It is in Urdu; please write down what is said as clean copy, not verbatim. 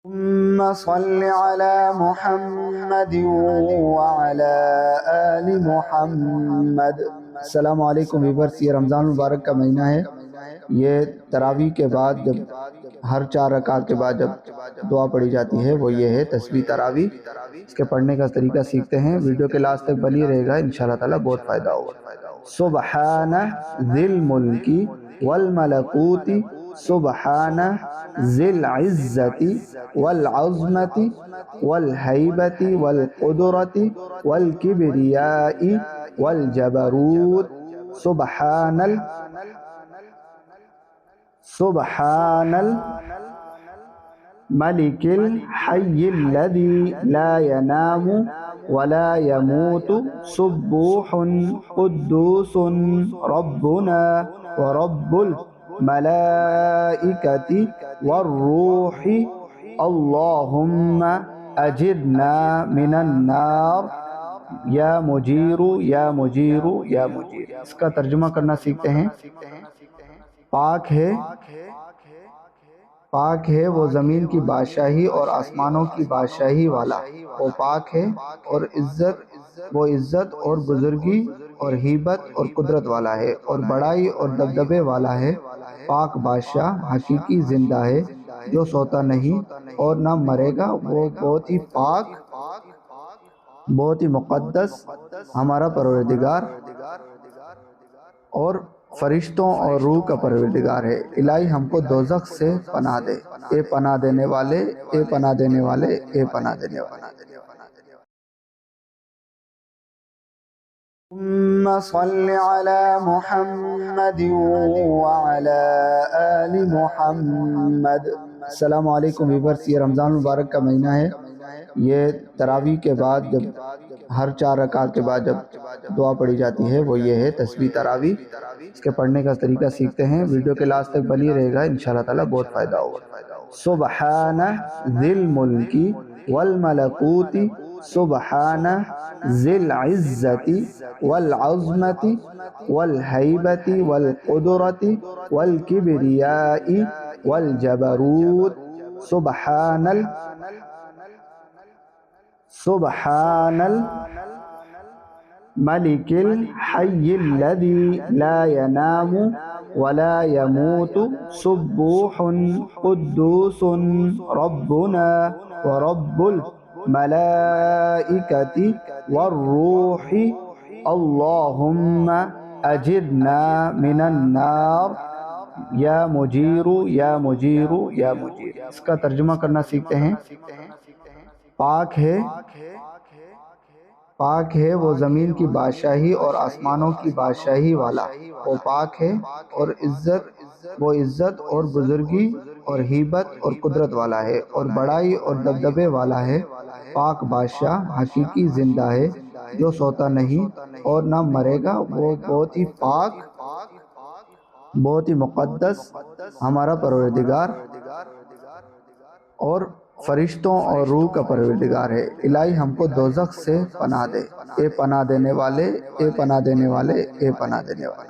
ثم صل على محمد وعلى آل محمد۔ السلام علیکم ویورز، یہ رمضان المبارک کا مہینہ ہے۔ یہ تراویح کے بعد جب ہر 4 رکعت کے بعد جب دعا پڑھی جاتی ہے وہ یہ ہے تسبیح تراویح۔ اس کے پڑھنے کا طریقہ سیکھتے ہیں، ویڈیو کے لاسٹ تک بنی رہے گا، انشاءاللہ تعالی بہت فائدہ ہوگا۔ سبحان ذی الملک والملکوت، سبحان ذی العزت والعظمت والہیبت والقدرت والکبریاء والجبروت، سبحان الملك الحي الذي لا ينام ولا يموت، سبوح قدوس ربنا ورب الملائكة والروح، اللهم أجرنا من النار یا مجیر یا مجیر یا مجیر۔ اس کا ترجمہ کرنا سیکھتے ہیں۔ پاک ہے وہ زمین کی بادشاہی اور آسمانوں کی بادشاہی والا، وہ پاک ہے اور وہ عزت اور بزرگی اور ہیبت اور قدرت والا ہے اور بڑائی اور دبدبے والا ہے۔ پاک بادشاہ حقیقی زندہ ہے جو سوتا نہیں اور نہ مرے گا، وہ بہت ہی پاک، بہت ہی مقدس ہمارا پروردگار اور فرشتوں اور روح کا پروردگار ہے۔ الہی ہم کو دوزخ سے پناہ دے، اے پناہ دینے والے، اے پناہ دینے والے، اے پناہ دینے والے۔ ثم صل على محمد وعلى آل محمد۔ السلام علیکم ویورز، یہ رمضان المبارک کا مہینہ ہے۔ یہ تراویح کے بعد جب ہر 4 رکعت کے بعد جب دعا پڑھی جاتی ہے وہ یہ ہے تسبیح تراویح۔ اس کے پڑھنے کا طریقہ سیکھتے ہیں، ویڈیو کے لاسٹ تک بنی رہے گا، انشاءاللہ تعالی بہت فائدہ ہوگا۔ سبحان ذی الملک والملکوت، سبحان ذی العزت والعظمت والہیبت والقدرت والکبریاء والجبروت، سبحان الملك الحي الذي لا ينام ولا يموت، سبوح قدوس ربنا ورب الملائكة والروح، اللهم أجرنا من النار یا مجیر یا مجیر یا مجیر۔ اس کا ترجمہ کرنا سیکھتے ہیں۔ پاک ہے وہ زمین کی بادشاہی اور آسمانوں کی بادشاہی والا، وہ پاک ہے اور وہ عزت اور بزرگی اور ہیبت اور قدرت والا ہے اور بڑائی اور دبدبے والا ہے۔ پاک بادشاہ حقیقی زندہ ہے جو سوتا نہیں اور نہ مرے گا، وہ بہت ہی پاک، بہت ہی مقدس ہمارا پروردگار اور فرشتوں اور روح کا پروردگار ہے۔ الہی ہم کو دوزخ سے پناہ دے، اے پناہ دینے والے، اے پناہ دینے والے، اے پناہ دینے والے۔